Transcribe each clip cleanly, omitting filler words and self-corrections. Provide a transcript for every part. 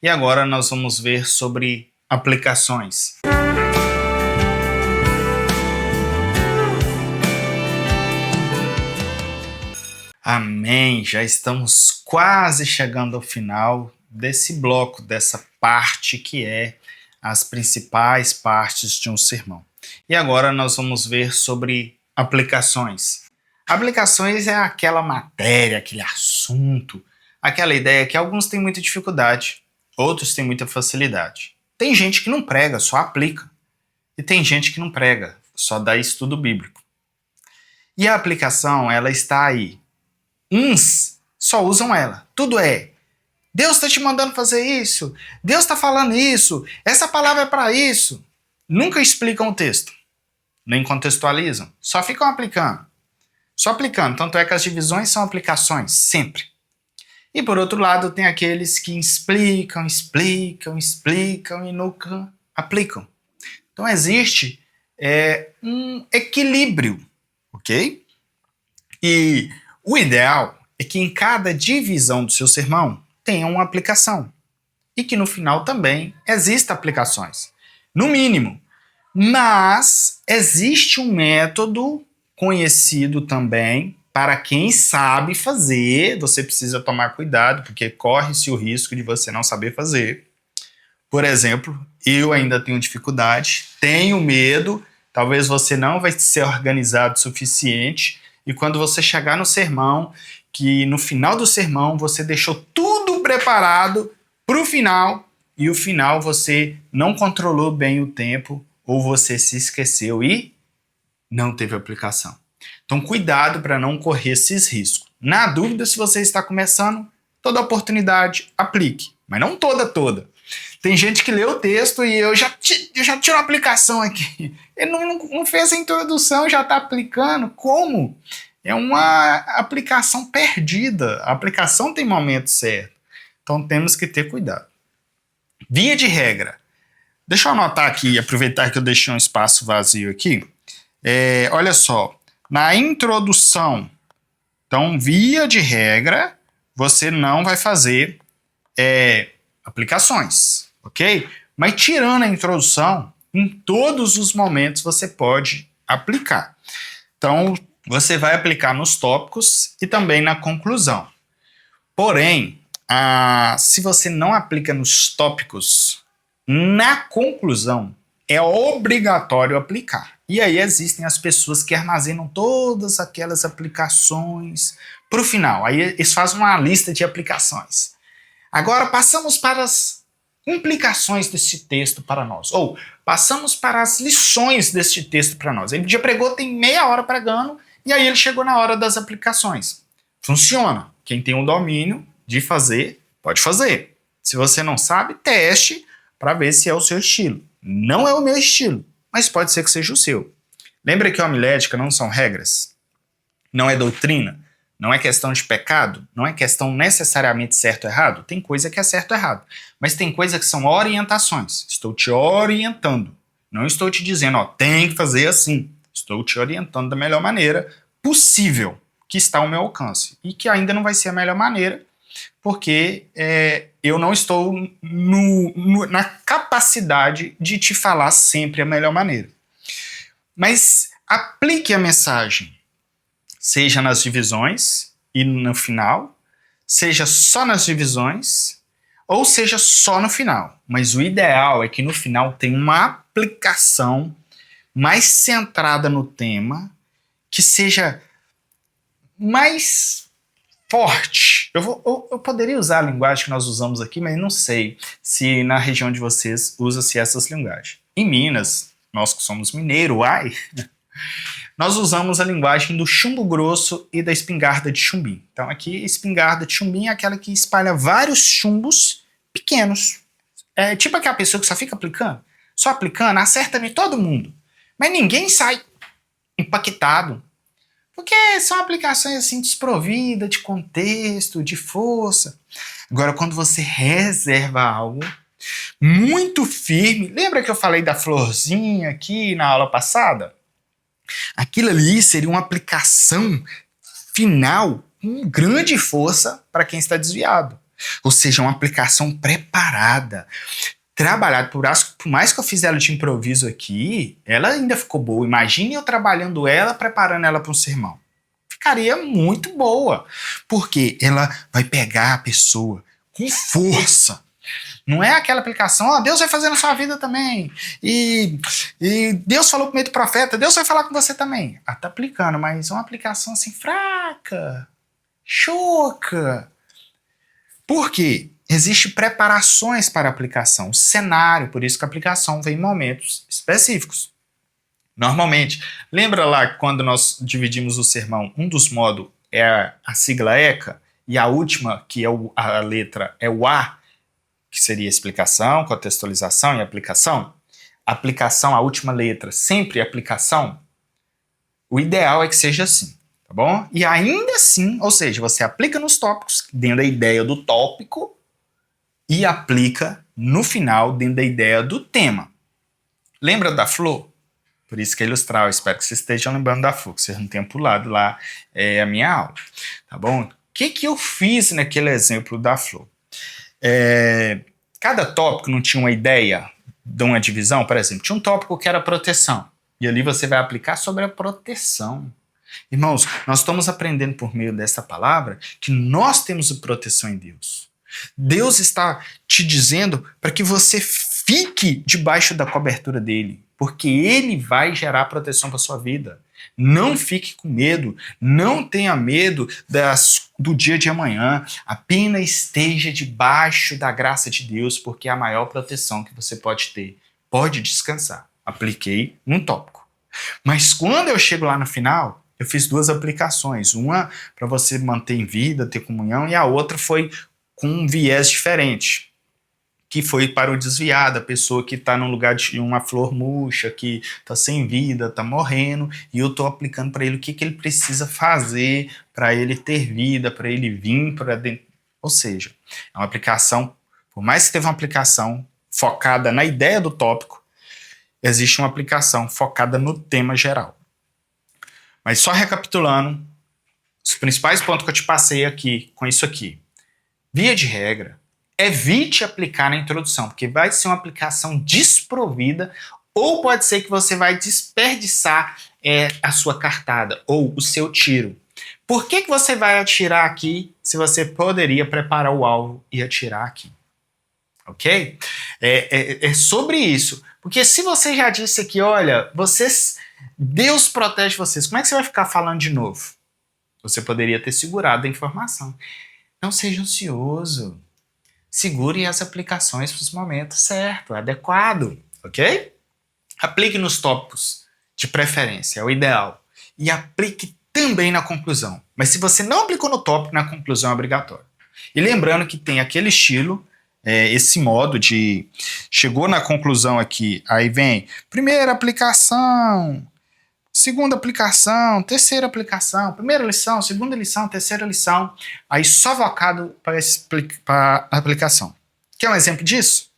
E agora nós vamos ver sobre aplicações. Amém! Já estamos quase chegando ao final desse bloco, dessa parte que é as principais partes de um sermão. E agora nós vamos ver sobre aplicações. Aplicações é aquela matéria, aquele assunto, aquela ideia que alguns têm muita dificuldade, outros têm muita facilidade. Tem gente que não prega, só aplica. E tem gente que não prega, só dá estudo bíblico. E a aplicação, ela está aí. Uns só usam ela. Tudo é: Deus está te mandando fazer isso, Deus está falando isso, essa palavra é para isso. Nunca explicam o texto, nem contextualizam, só ficam aplicando. Só aplicando, tanto é que as divisões são aplicações, sempre. E por outro lado, tem aqueles que explicam e nunca aplicam. Então existe um equilíbrio, ok? E o ideal é que em cada divisão do seu sermão tenha uma aplicação. E que no final também existam aplicações. No mínimo. Mas existe um método conhecido também para quem sabe fazer. Você precisa tomar cuidado, porque corre-se o risco de você não saber fazer. Por exemplo, eu ainda tenho dificuldade, tenho medo, talvez você não vai ser organizado o suficiente, e quando você chegar no sermão, que no final do sermão você deixou tudo preparado para o final, e o final você não controlou bem o tempo, ou você se esqueceu e não teve aplicação. Então cuidado para não correr esses riscos. Na dúvida, se você está começando, toda oportunidade, aplique. Mas não toda. Tem gente que lê o texto e eu já tiro a aplicação aqui. Ele não fez a introdução, já está aplicando. Como? É uma aplicação perdida. A aplicação tem momento certo. Então temos que ter cuidado. Via de regra. Deixa eu anotar aqui, aproveitar que eu deixei um espaço vazio aqui. Olha só, na introdução, então, via de regra, você não vai fazer aplicações, ok? Mas tirando a introdução, em todos os momentos você pode aplicar. Então, você vai aplicar nos tópicos e também na conclusão. Porém, se você não aplica nos tópicos, na conclusão, é obrigatório aplicar. E aí existem as pessoas que armazenam todas aquelas aplicações para o final. Aí eles fazem uma lista de aplicações. Agora passamos para as implicações desse texto para nós. Ou passamos para as lições deste texto para nós. Ele já pregou, tem meia hora pregando, e aí ele chegou na hora das aplicações. Funciona. Quem tem o domínio de fazer, pode fazer. Se você não sabe, teste para ver se é o seu estilo. Não é o meu estilo, mas pode ser que seja o seu. Lembra que a homilética não são regras? Não é doutrina? Não é questão de pecado? Não é questão necessariamente certo ou errado? Tem coisa que é certo ou errado. Mas tem coisa que são orientações. Estou te orientando. Não estou te dizendo, tem que fazer assim. Estou te orientando da melhor maneira possível que está ao meu alcance. E que ainda não vai ser a melhor maneira, porque eu não estou na capacidade de te falar sempre a melhor maneira. Mas aplique a mensagem, seja nas divisões e no final, seja só nas divisões, ou seja só no final. Mas o ideal é que no final tenha uma aplicação mais centrada no tema, que seja mais forte. Eu poderia usar a linguagem que nós usamos aqui, mas não sei se na região de vocês usa-se essas linguagens. Em Minas, nós que somos mineiros, nós usamos a linguagem do chumbo grosso e da espingarda de chumbim. Então aqui, espingarda de chumbim é aquela que espalha vários chumbos pequenos. É tipo aquela pessoa que só fica aplicando, acerta em todo mundo. Mas ninguém sai impactado. Porque são aplicações assim desprovidas de contexto, de força. Agora, quando você reserva algo muito firme, lembra que eu falei da florzinha aqui na aula passada? Aquilo ali seria uma aplicação final com grande força para quem está desviado. Ou seja, uma aplicação preparada, trabalhada. Por mais que eu fiz ela de improviso aqui, ela ainda ficou boa. Imagine eu trabalhando ela, preparando ela para um sermão. Ficaria muito boa, porque ela vai pegar a pessoa com força. Não é aquela aplicação, ó, Deus vai fazer na sua vida também. E Deus falou por meio do profeta, Deus vai falar com você também. Ah, tá aplicando, mas é uma aplicação assim fraca, choca. Por quê? Existem preparações para a aplicação, cenário, por isso que a aplicação vem em momentos específicos. Normalmente, lembra lá quando nós dividimos o sermão, um dos modos é a sigla ECA, e a última, que é a letra, é o A, que seria explicação, contextualização e aplicação. Aplicação, a última letra, sempre aplicação. O ideal é que seja assim, tá bom? E ainda assim, ou seja, você aplica nos tópicos, dentro da ideia do tópico, e aplica no final, dentro da ideia do tema. Lembra da flor? Por isso que é ilustrar, eu espero que vocês estejam lembrando da flor, que vocês não tenham pulado lá a minha aula, tá bom? O que eu fiz naquele exemplo da flor? Cada tópico não tinha uma ideia de uma divisão, por exemplo, tinha um tópico que era proteção, e ali você vai aplicar sobre a proteção. Irmãos, nós estamos aprendendo por meio dessa palavra que nós temos proteção em Deus. Deus está te dizendo para que você fique debaixo da cobertura dele, porque ele vai gerar proteção para sua vida. Não fique com medo, não tenha medo do dia de amanhã, apenas esteja debaixo da graça de Deus, porque é a maior proteção que você pode ter. Pode descansar. Apliquei num tópico. Mas quando eu chego lá no final, eu fiz duas aplicações. Uma para você manter em vida, ter comunhão, e a outra foi com um viés diferente, que foi para o desviado, a pessoa que está num lugar de uma flor murcha, que está sem vida, está morrendo, e eu estou aplicando para ele o que ele precisa fazer para ele ter vida, para ele vir para dentro. Ou seja, é uma aplicação, por mais que teve uma aplicação focada na ideia do tópico, existe uma aplicação focada no tema geral. Mas só recapitulando, os principais pontos que eu te passei aqui, com isso aqui. Via de regra, evite aplicar na introdução, porque vai ser uma aplicação desprovida, ou pode ser que você vai desperdiçar a sua cartada, ou o seu tiro. Por que você vai atirar aqui, se você poderia preparar o alvo e atirar aqui? Ok? É sobre isso. Porque se você já disse aqui, olha, Deus protege vocês, como é que você vai ficar falando de novo? Você poderia ter segurado a informação. Não seja ansioso. Segure as aplicações para os momentos certos, adequado, ok? Aplique nos tópicos, de preferência, é o ideal. E aplique também na conclusão. Mas se você não aplicou no tópico, na conclusão é obrigatório. E lembrando que tem aquele estilo, esse modo de... Chegou na conclusão aqui, aí vem primeira aplicação... Segunda aplicação, terceira aplicação, primeira lição, segunda lição, terceira lição, aí só vocado para a aplicação. Quer um exemplo disso?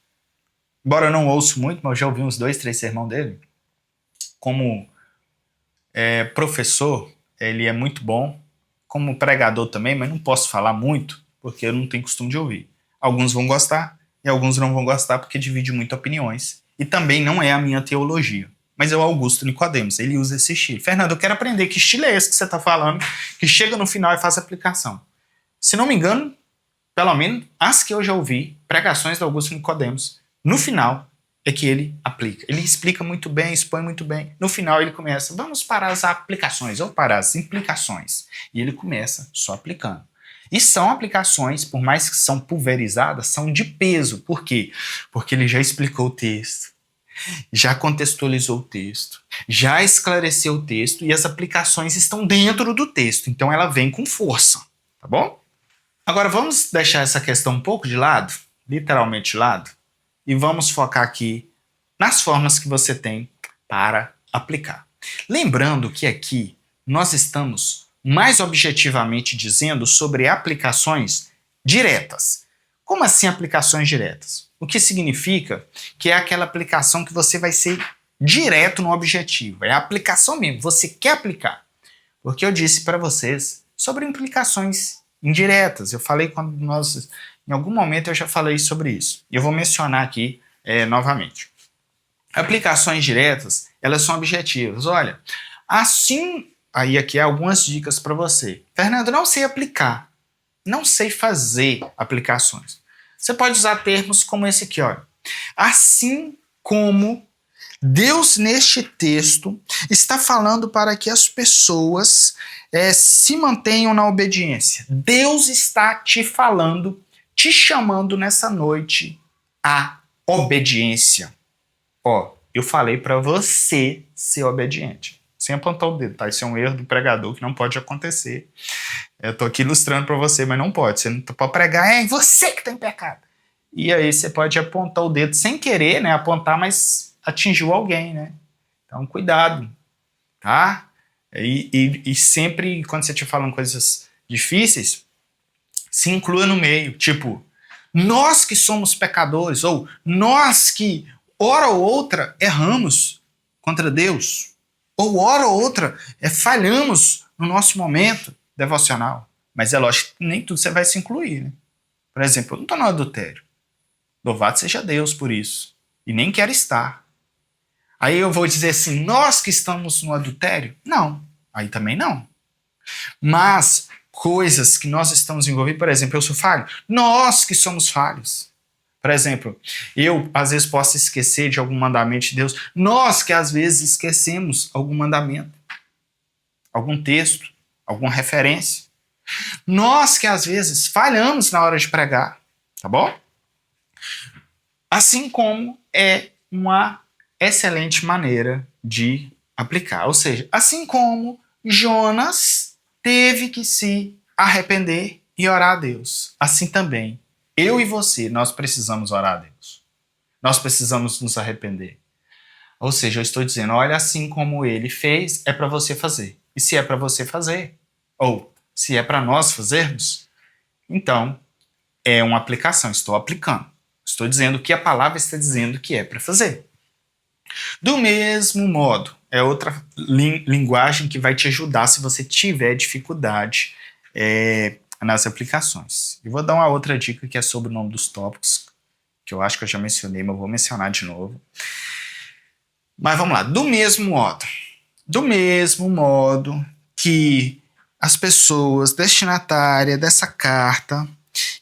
Embora eu não ouço muito, mas eu já ouvi uns 2, 3 sermões dele. Como professor, ele é muito bom. Como pregador também, mas não posso falar muito, porque eu não tenho costume de ouvir. Alguns vão gostar e alguns não vão gostar porque divide muito opiniões. E também não é a minha teologia. Mas é o Augusto Nicodemos, ele usa esse estilo. Fernando, eu quero aprender que estilo é esse que você está falando, que chega no final e faz aplicação. Se não me engano, pelo menos as que eu já ouvi, pregações do Augusto Nicodemos, no final é que ele aplica. Ele explica muito bem, expõe muito bem. No final ele começa, vamos para as aplicações, ou para as implicações. E ele começa só aplicando. E são aplicações, por mais que são pulverizadas, são de peso. Por quê? Porque ele já explicou o texto, já contextualizou o texto, já esclareceu o texto e as aplicações estão dentro do texto, então ela vem com força, tá bom? Agora vamos deixar essa questão um pouco de lado, literalmente de lado, e vamos focar aqui nas formas que você tem para aplicar. Lembrando que aqui nós estamos mais objetivamente dizendo sobre aplicações diretas. Como assim aplicações diretas? O que significa que é aquela aplicação que você vai ser direto no objetivo. É a aplicação mesmo, você quer aplicar. Porque eu disse para vocês sobre implicações indiretas. Eu falei quando nós Em algum momento eu já falei sobre isso. E eu vou mencionar aqui novamente. Aplicações diretas, elas são objetivas. Olha, assim, aí aqui algumas dicas para você. Fernando, não sei aplicar. Não sei fazer aplicações. Você pode usar termos como esse aqui, olha. Assim como Deus, neste texto, está falando para que as pessoas se mantenham na obediência. Deus está te falando, te chamando nessa noite à obediência. Ó, eu falei para você ser obediente. Sem apontar o dedo, tá? Isso é um erro do pregador que não pode acontecer. Eu tô aqui ilustrando para você, mas não pode. Você não pode pregar, é você que tem pecado. E aí você pode apontar o dedo sem querer, né? Apontar, mas atingiu alguém, né? Então, cuidado, tá? E sempre, quando você estiver falando coisas difíceis, se inclua no meio. Tipo, nós que somos pecadores, ou nós que, hora ou outra, erramos contra Deus, ou hora ou outra, falhamos no nosso momento devocional. Mas é lógico que nem tudo você vai se incluir, né? Por exemplo, eu não estou no adultério. Louvado seja Deus por isso. E nem quero estar. Aí eu vou dizer assim, nós que estamos no adultério? Não. Aí também não. Mas coisas que nós estamos envolvidos, por exemplo, eu sou falho? Nós que somos falhos. Por exemplo, eu às vezes posso esquecer de algum mandamento de Deus. Nós que às vezes esquecemos algum mandamento, algum texto, alguma referência. Nós que às vezes falhamos na hora de pregar, tá bom? Assim como é uma excelente maneira de aplicar. Ou seja, assim como Jonas teve que se arrepender e orar a Deus, assim também eu e você, nós precisamos orar a Deus. Nós precisamos nos arrepender. Ou seja, eu estou dizendo, olha, assim como ele fez, é para você fazer. E se é para você fazer, ou se é para nós fazermos, então é uma aplicação, estou aplicando. Estou dizendo o que a palavra está dizendo que é para fazer. Do mesmo modo, é outra linguagem que vai te ajudar se você tiver dificuldade nas aplicações. Eu vou dar uma outra dica que é sobre o nome dos tópicos, que eu acho que eu já mencionei, mas eu vou mencionar de novo. Mas vamos lá. Do mesmo modo que as pessoas destinatárias dessa carta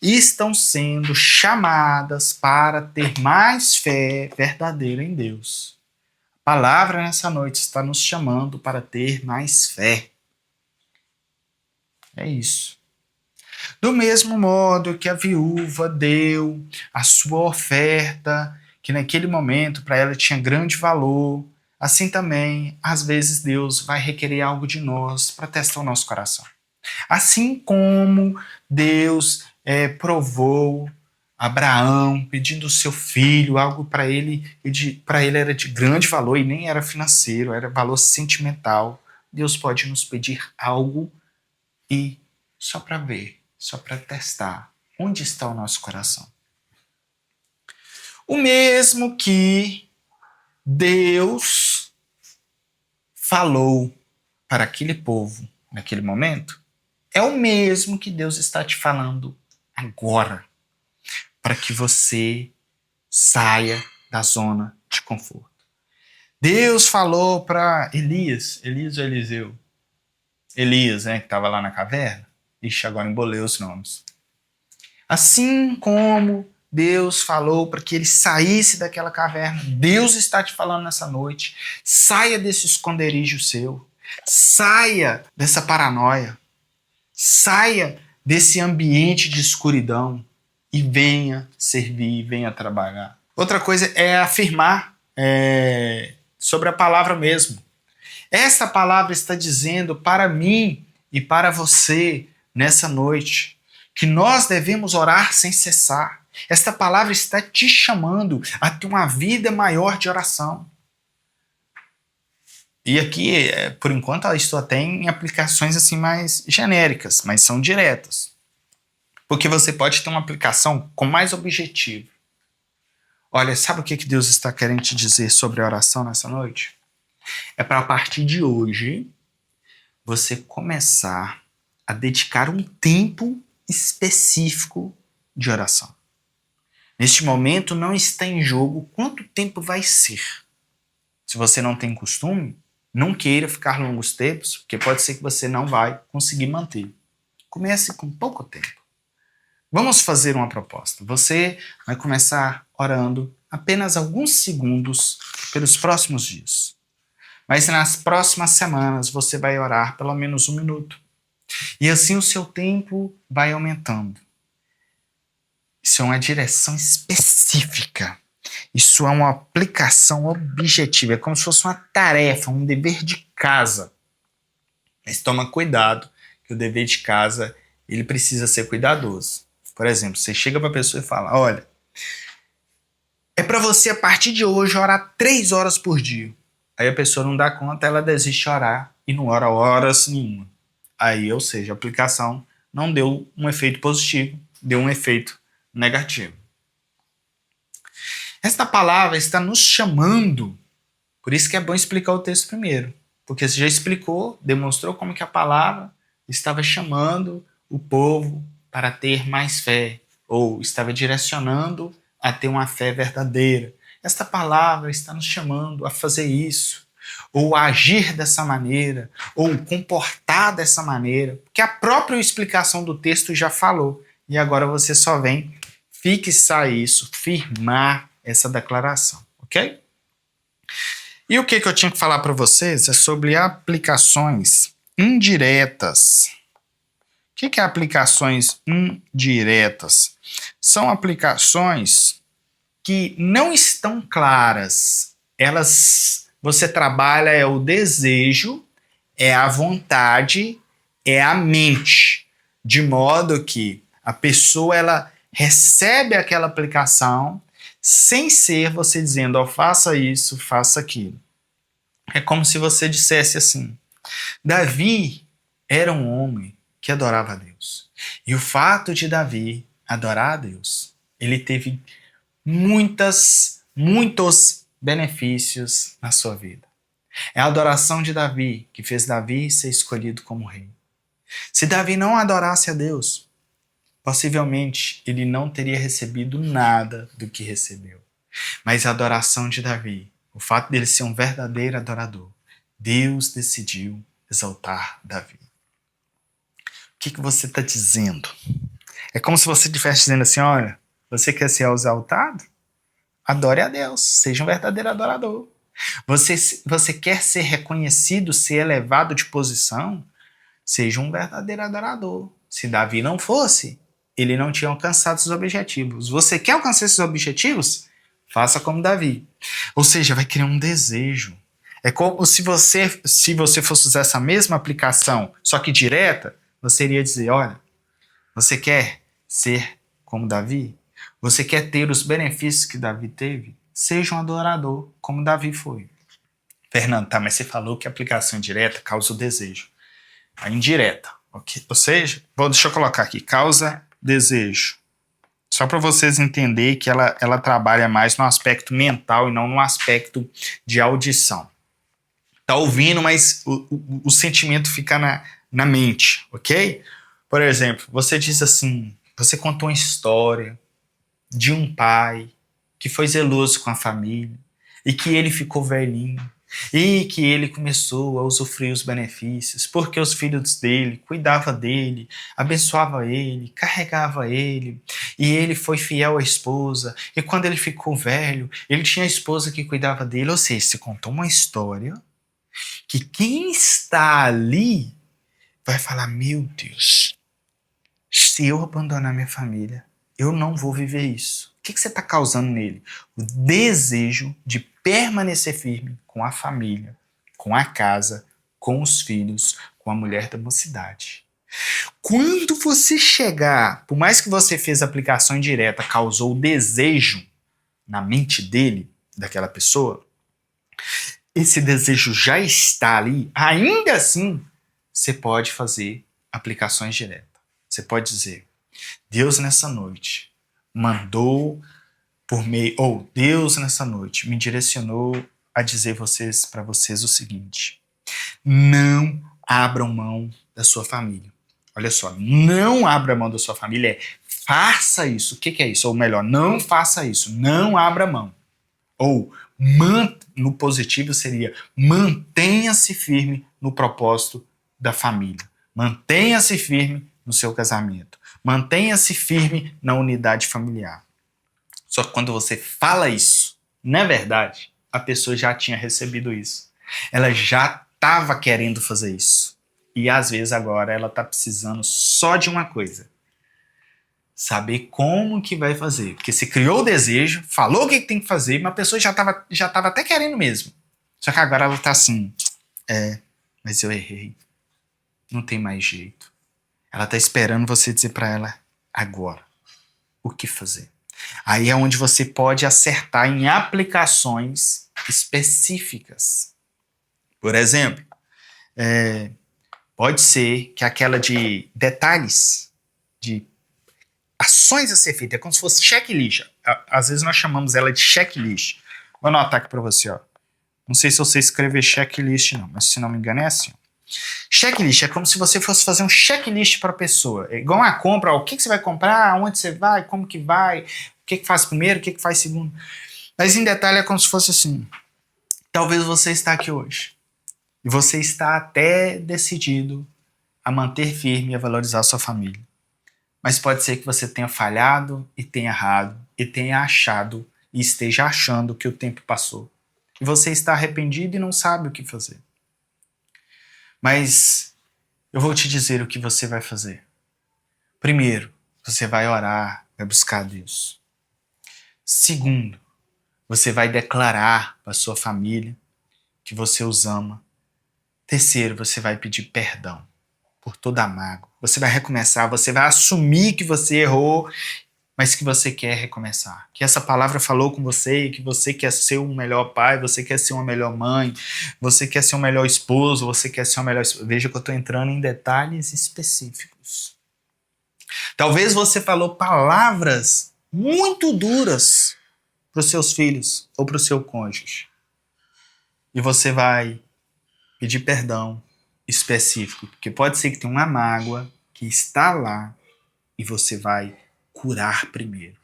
estão sendo chamadas para ter mais fé verdadeira em Deus. A palavra nessa noite está nos chamando para ter mais fé. É isso. Do mesmo modo que a viúva deu a sua oferta, que naquele momento para ela tinha grande valor, assim também, às vezes Deus vai requerer algo de nós para testar o nosso coração. Assim como Deus provou Abraão pedindo o seu filho, algo para ele era de grande valor e nem era financeiro, era valor sentimental. Deus pode nos pedir algo e só para ver, só para testar onde está o nosso coração. O mesmo que Deus falou para aquele povo naquele momento, é o mesmo que Deus está te falando agora, para que você saia da zona de conforto. Deus falou para Elias ou Eliseu? Elias, né, que estava lá na caverna. Ixi, agora embolei os nomes. Assim como Deus falou para que ele saísse daquela caverna, Deus está te falando nessa noite, saia desse esconderijo seu, saia dessa paranoia, saia desse ambiente de escuridão e venha servir, venha trabalhar. Outra coisa é afirmar sobre a palavra mesmo. Essa palavra está dizendo para mim e para você nessa noite que nós devemos orar sem cessar. Esta palavra está te chamando a ter uma vida maior de oração. E aqui, por enquanto, ela estou até em aplicações assim mais genéricas, mas são diretas. Porque você pode ter uma aplicação com mais objetivo. Olha, sabe o que Deus está querendo te dizer sobre a oração nessa noite? É para a partir de hoje você começar a dedicar um tempo específico de oração. Neste momento não está em jogo quanto tempo vai ser. Se você não tem costume, não queira ficar longos tempos, porque pode ser que você não vai conseguir manter. Comece com pouco tempo. Vamos fazer uma proposta. Você vai começar orando apenas alguns segundos pelos próximos dias. Mas nas próximas semanas você vai orar pelo menos 1 minuto. E assim o seu tempo vai aumentando. Isso é uma direção específica. Isso é uma aplicação objetiva. É como se fosse uma tarefa, um dever de casa. Mas toma cuidado, que o dever de casa ele precisa ser cuidadoso. Por exemplo, você chega para a pessoa e fala, olha, é para você a partir de hoje orar 3 horas por dia. Aí a pessoa não dá conta, ela desiste de orar e não ora horas nenhuma. Aí, ou seja, a aplicação não deu um efeito positivo, deu um efeito negativo. Esta palavra está nos chamando, por isso que é bom explicar o texto primeiro, porque você já explicou, demonstrou como que a palavra estava chamando o povo para ter mais fé, ou estava direcionando a ter uma fé verdadeira. Esta palavra está nos chamando a fazer isso, ou a agir dessa maneira, ou comportar dessa maneira, porque a própria explicação do texto já falou, e agora você só vem fixar isso, firmar essa declaração, ok? E o que eu tinha que falar para vocês é sobre aplicações indiretas. O que é aplicações indiretas? São aplicações que não estão claras. Você trabalha é o desejo, é a vontade, é a mente, de modo que a pessoa ela recebe aquela aplicação sem ser você dizendo, oh, faça isso, faça aquilo. É como se você dissesse assim, Davi era um homem que adorava a Deus. E o fato de Davi adorar a Deus, ele teve muitos benefícios na sua vida. É a adoração de Davi que fez Davi ser escolhido como rei. Se Davi não adorasse a Deus, possivelmente ele não teria recebido nada do que recebeu. Mas a adoração de Davi, o fato dele ser um verdadeiro adorador, Deus decidiu exaltar Davi. O que você está dizendo? É como se você estivesse dizendo assim, olha, você quer ser exaltado? Adore a Deus, seja um verdadeiro adorador. Você quer ser reconhecido, ser elevado de posição? Seja um verdadeiro adorador. Se Davi não fosse, ele não tinha alcançado seus objetivos. Você quer alcançar esses objetivos? Faça como Davi. Ou seja, vai criar um desejo. É como se você fosse usar essa mesma aplicação, só que direta, você iria dizer, olha, você quer ser como Davi? Você quer ter os benefícios que Davi teve? Seja um adorador, como Davi foi. Fernando, tá, mas você falou que a aplicação direta causa o desejo. A indireta, ok? Ou seja, deixa eu colocar aqui, causa desejo. Só para vocês entenderem que ela trabalha mais no aspecto mental e não no aspecto de audição. Tá ouvindo, mas o sentimento fica na mente, ok? Por exemplo, você diz assim, você contou uma história de um pai que foi zeloso com a família e que ele ficou velhinho e que ele começou a usufruir os benefícios porque os filhos dele cuidavam dele, abençoavam ele, carregavam ele e ele foi fiel à esposa e quando ele ficou velho, ele tinha a esposa que cuidava dele, ou seja, você contou uma história que quem está ali vai falar, meu Deus, se eu abandonar minha família, eu não vou viver isso. O que você está causando nele? O desejo de permanecer firme com a família, com a casa, com os filhos, com a mulher da mocidade. Quando você chegar, por mais que você fez a aplicação indireta, causou o desejo na mente dele, daquela pessoa, esse desejo já está ali, ainda assim, você pode fazer aplicações diretas. Você pode dizer, Deus nessa noite mandou por meio, ou Deus nessa noite me direcionou a dizer para vocês o seguinte, não abram mão da sua família. Olha só, não abra mão da sua família, faça isso. O que é isso? Ou melhor, não faça isso. Não abra mão. Ou, no positivo seria, mantenha-se firme no propósito da família. Mantenha-se firme no seu casamento. Mantenha-se firme na unidade familiar. Só que quando você fala isso, na verdade, a pessoa já tinha recebido isso. Ela já estava querendo fazer isso. E às vezes agora ela está precisando só de uma coisa. Saber como que vai fazer. Porque você criou o desejo, falou o que tem que fazer, mas a pessoa já tava até querendo mesmo. Só que agora ela tá assim, mas eu errei. Não tem mais jeito. Ela tá esperando você dizer pra ela agora o que fazer. Aí é onde você pode acertar em aplicações específicas. Por exemplo, pode ser que aquela de detalhes, de ações a ser feitas, é como se fosse checklist. Às vezes nós chamamos ela de checklist. Vou anotar aqui pra você, ó. Não sei se você escrever checklist não, mas se não me engano é assim. Checklist é como se você fosse fazer um checklist para a pessoa. É igual uma compra, ó, o que você vai comprar, aonde você vai, como que vai, o que faz primeiro, o que faz segundo. Mas em detalhe é como se fosse assim. Talvez você está aqui hoje e você está até decidido a manter firme e a valorizar a sua família. Mas pode ser que você tenha falhado e tenha errado e tenha achado e esteja achando que o tempo passou. E você está arrependido e não sabe o que fazer. Mas eu vou te dizer o que você vai fazer. Primeiro, você vai orar, vai buscar Deus. Segundo, você vai declarar para sua família que você os ama. Terceiro, você vai pedir perdão por toda a mágoa. Você vai recomeçar, você vai assumir que você errou, mas que você quer recomeçar. Que essa palavra falou com você, que você quer ser um melhor pai, você quer ser uma melhor mãe, você quer ser um melhor esposo, você quer ser uma melhor esposa. Veja que eu estou entrando em detalhes específicos. Talvez você falou palavras muito duras para os seus filhos ou para o seu cônjuge. E você vai pedir perdão específico, porque pode ser que tenha uma mágoa que está lá e você vai curar primeiro.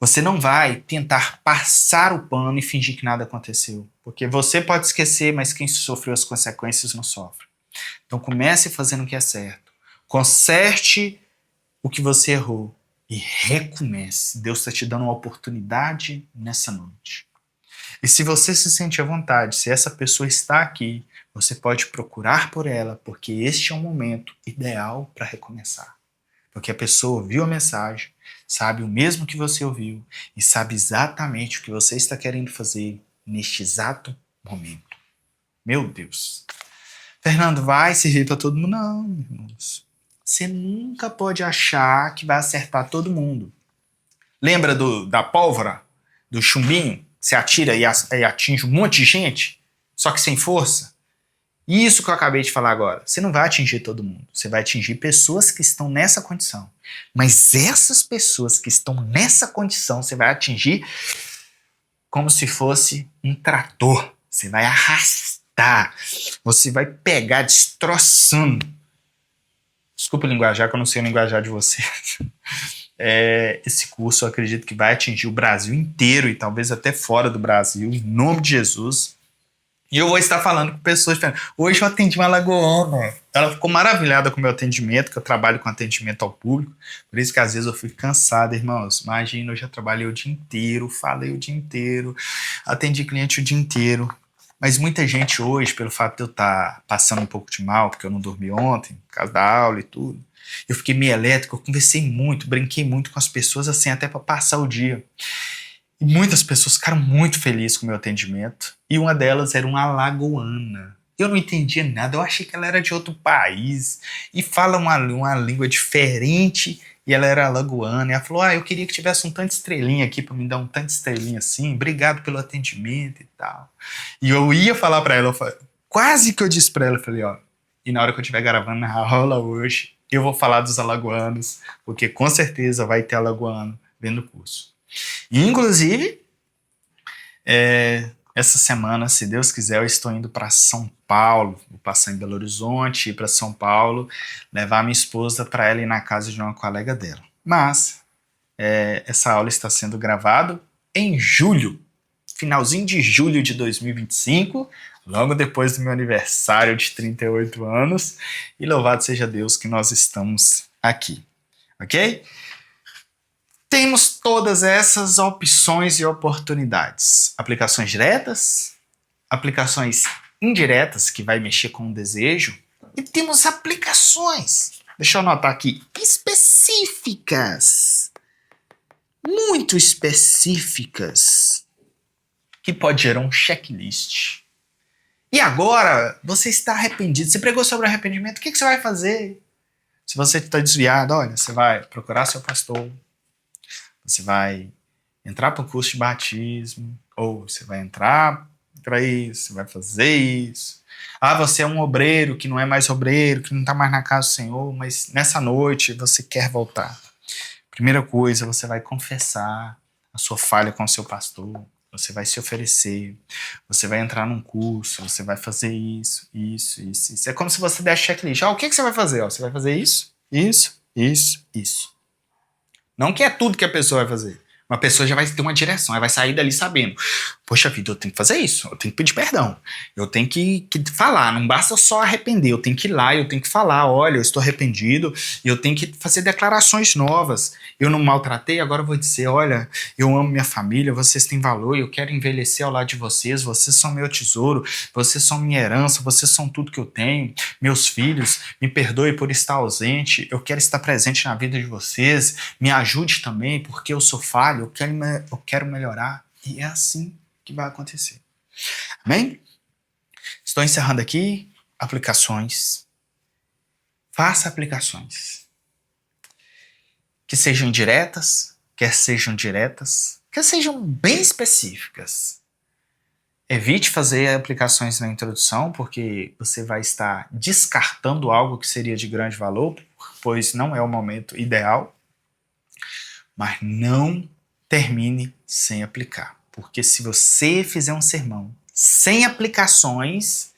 Você não vai tentar passar o pano e fingir que nada aconteceu, porque você pode esquecer, mas quem sofreu as consequências não sofre. Então comece fazendo o que é certo. Conserte o que você errou e recomece. Deus está te dando uma oportunidade nessa noite. E se você se sente à vontade, se essa pessoa está aqui, você pode procurar por ela, porque este é o momento ideal para recomeçar. Porque a pessoa ouviu a mensagem, sabe o mesmo que você ouviu e sabe exatamente o que você está querendo fazer neste exato momento. Meu Deus. Fernando, vai servir para todo mundo? Não, irmãos. Você nunca pode achar que vai acertar todo mundo. Lembra da pólvora? Do chumbinho? Você atira e atinge um monte de gente, só que sem força? Isso que eu acabei de falar agora. Você não vai atingir todo mundo. Você vai atingir pessoas que estão nessa condição. Mas essas pessoas que estão nessa condição, você vai atingir como se fosse um trator. Você vai arrastar. Você vai pegar destroçando. Desculpa o linguajar, que eu não sei o linguajar de você. Esse curso eu acredito que vai atingir o Brasil inteiro e talvez até fora do Brasil, em nome de Jesus. E eu vou estar falando com pessoas. Hoje eu atendi uma alagoana. Ela ficou maravilhada com o meu atendimento, que eu trabalho com atendimento ao público. Por isso que às vezes eu fico cansado, irmãos. Imagina, eu já trabalhei o dia inteiro, falei o dia inteiro, atendi cliente o dia inteiro. Mas muita gente hoje, pelo fato de eu estar passando um pouco de mal, porque eu não dormi ontem, por causa da aula e tudo, eu fiquei meio elétrico, eu conversei muito, brinquei muito com as pessoas, assim, até para passar o dia. E muitas pessoas ficaram muito felizes com o meu atendimento. E uma delas era uma alagoana. Eu não entendia nada, eu achei que ela era de outro país. E fala uma língua diferente. E ela era alagoana. E ela falou, eu queria que tivesse um tanto de estrelinha aqui para me dar um tanto de estrelinha assim. Obrigado pelo atendimento e tal. E eu ia falar para ela, quase que eu disse para ela, eu falei, e na hora que eu estiver gravando na aula hoje, eu vou falar dos alagoanos, porque com certeza vai ter alagoano vendo o curso. E, inclusive, essa semana, se Deus quiser, eu estou indo para São Paulo. Vou passar em Belo Horizonte, ir para São Paulo, levar minha esposa para ela ir na casa de uma colega dela. mas essa aula está sendo gravada em julho, finalzinho de julho de 2025, logo depois do meu aniversário de 38 anos, e louvado seja Deus que nós estamos aqui, ok? Temos todas essas opções e oportunidades. Aplicações diretas, aplicações indiretas, que vai mexer com o desejo, e temos aplicações, deixa eu anotar aqui, específicas, muito específicas, que pode gerar um checklist. E agora, você está arrependido, você pregou sobre arrependimento, o que você vai fazer? Se você está desviado, olha, você vai procurar seu pastor, você vai entrar para o curso de batismo, ou você vai entrar para isso, você vai fazer isso. Ah, você é um obreiro que não é mais obreiro, que não está mais na casa do Senhor, mas nessa noite você quer voltar. Primeira coisa, você vai confessar a sua falha com o seu pastor, você vai se oferecer, você vai entrar num curso, você vai fazer isso. É como se você desse checklist. O que você vai fazer? Você vai fazer isso. Não que é tudo que a pessoa vai fazer. Uma pessoa já vai ter uma direção, ela vai sair dali sabendo. Poxa vida, eu tenho que fazer isso, eu tenho que pedir perdão, eu tenho que falar, não basta só arrepender, eu tenho que ir lá, eu tenho que falar, olha, eu estou arrependido, e eu tenho que fazer declarações novas. Eu não maltratei, agora eu vou dizer, olha, eu amo minha família, vocês têm valor, eu quero envelhecer ao lado de vocês são meu tesouro, vocês são minha herança, vocês são tudo que eu tenho, meus filhos, me perdoe por estar ausente, eu quero estar presente na vida de vocês, me ajude também, porque eu sou falho, eu quero melhorar. E é assim que vai acontecer. Amém? Estou encerrando aqui. Aplicações. Faça aplicações. Que sejam diretas, quer sejam diretas, quer sejam bem específicas. Evite fazer aplicações na introdução, porque você vai estar descartando algo que seria de grande valor, pois não é o momento ideal. Mas não termine sem aplicar. Porque se você fizer um sermão sem aplicações,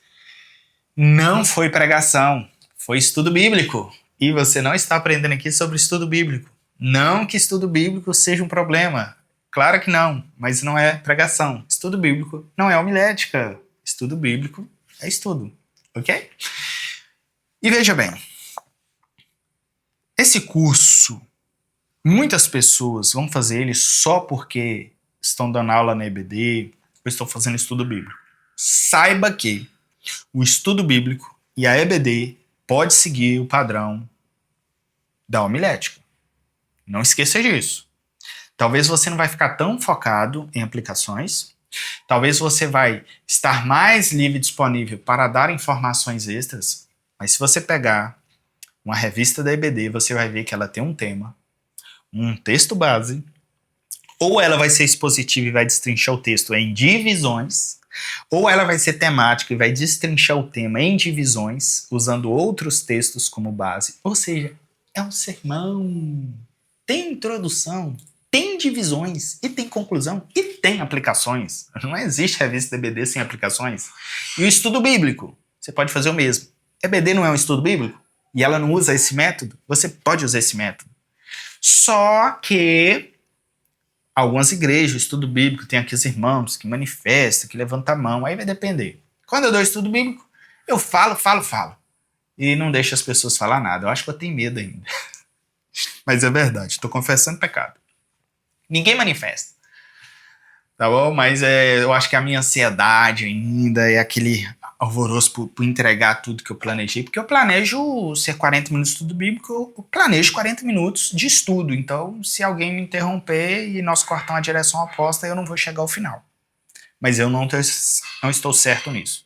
não foi pregação, foi estudo bíblico. E você não está aprendendo aqui sobre estudo bíblico. Não que estudo bíblico seja um problema. Claro que não, mas não é pregação. Estudo bíblico não é homilética. Estudo bíblico é estudo, ok? E veja bem, esse curso, muitas pessoas vão fazer ele só porque estão dando aula na EBD ou estão fazendo estudo bíblico. Saiba que o estudo bíblico e a EBD pode seguir o padrão da homilética. Não esqueça disso. Talvez você não vai ficar tão focado em aplicações. Talvez você vai estar mais livre e disponível para dar informações extras. Mas se você pegar uma revista da EBD, você vai ver que ela tem um tema, um texto base, ou ela vai ser expositiva e vai destrinchar o texto em divisões, ou ela vai ser temática e vai destrinchar o tema em divisões, usando outros textos como base. Ou seja, é um sermão. Tem introdução, tem divisões, e tem conclusão, e tem aplicações. Não existe revista EBD sem aplicações. E o estudo bíblico, você pode fazer o mesmo. EBD não é um estudo bíblico? E ela não usa esse método? Você pode usar esse método. Só que algumas igrejas, o estudo bíblico, tem aqui os irmãos que manifestam, que levantam a mão, aí vai depender. Quando eu dou estudo bíblico, eu falo. E não deixo as pessoas falar nada. Eu acho que eu tenho medo ainda. Mas é verdade, estou confessando pecado. Ninguém manifesta. Tá bom? Mas eu acho que a minha ansiedade ainda é aquele alvoroço por entregar tudo que eu planejei, porque eu planejo ser 40 minutos de estudo bíblico, eu planejo 40 minutos de estudo, então se alguém me interromper e nós cortar uma direção oposta, eu não vou chegar ao final. Mas eu não estou certo nisso.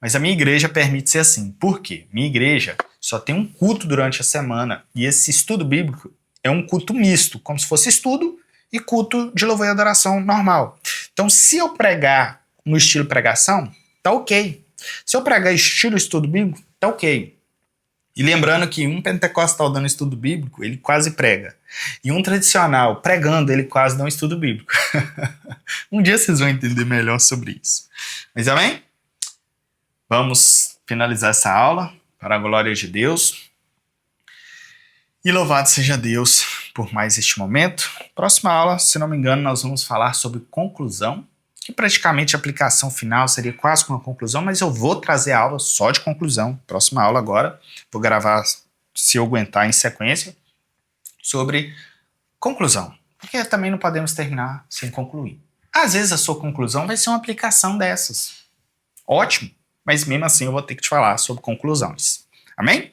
Mas a minha igreja permite ser assim. Por quê? Minha igreja só tem um culto durante a semana, e esse estudo bíblico é um culto misto, como se fosse estudo e culto de louvor e adoração normal. Então, se eu pregar no estilo pregação, tá ok. Se eu pregar estilo estudo bíblico, tá ok. E lembrando que um pentecostal dando estudo bíblico, ele quase prega. E um tradicional pregando, ele quase dá um estudo bíblico. Um dia vocês vão entender melhor sobre isso. Mas amém? Vamos finalizar essa aula, para a glória de Deus. E louvado seja Deus por mais este momento. Próxima aula, se não me engano, nós vamos falar sobre conclusão, que praticamente a aplicação final seria quase como uma conclusão, mas eu vou trazer a aula só de conclusão. Próxima aula agora, vou gravar, se eu aguentar em sequência, sobre conclusão, porque também não podemos terminar sem concluir. Às vezes a sua conclusão vai ser uma aplicação dessas. Ótimo, mas mesmo assim eu vou ter que te falar sobre conclusões. Amém?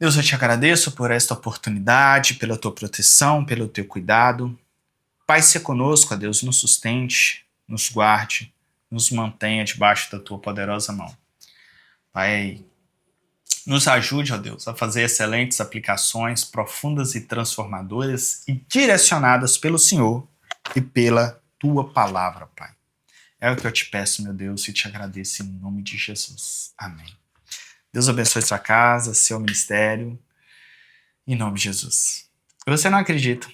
Deus, eu te agradeço por esta oportunidade, pela tua proteção, pelo teu cuidado. Pai, se conosco, ó Deus, nos sustente, nos guarde, nos mantenha debaixo da tua poderosa mão. Pai, nos ajude, ó Deus, a fazer excelentes aplicações profundas e transformadoras e direcionadas pelo Senhor e pela tua palavra, Pai. É o que eu te peço, meu Deus, e te agradeço em nome de Jesus. Amém. Deus abençoe sua casa, seu ministério, em nome de Jesus. Você não acredita?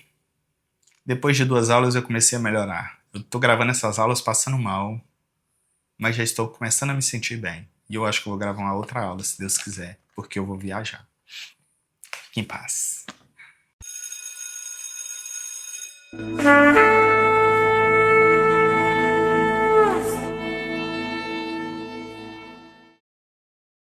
Depois de 2 aulas eu comecei a melhorar. Eu estou gravando essas aulas passando mal, mas já estou começando a me sentir bem. E eu acho que eu vou gravar uma outra aula, se Deus quiser, porque eu vou viajar. Fique em paz.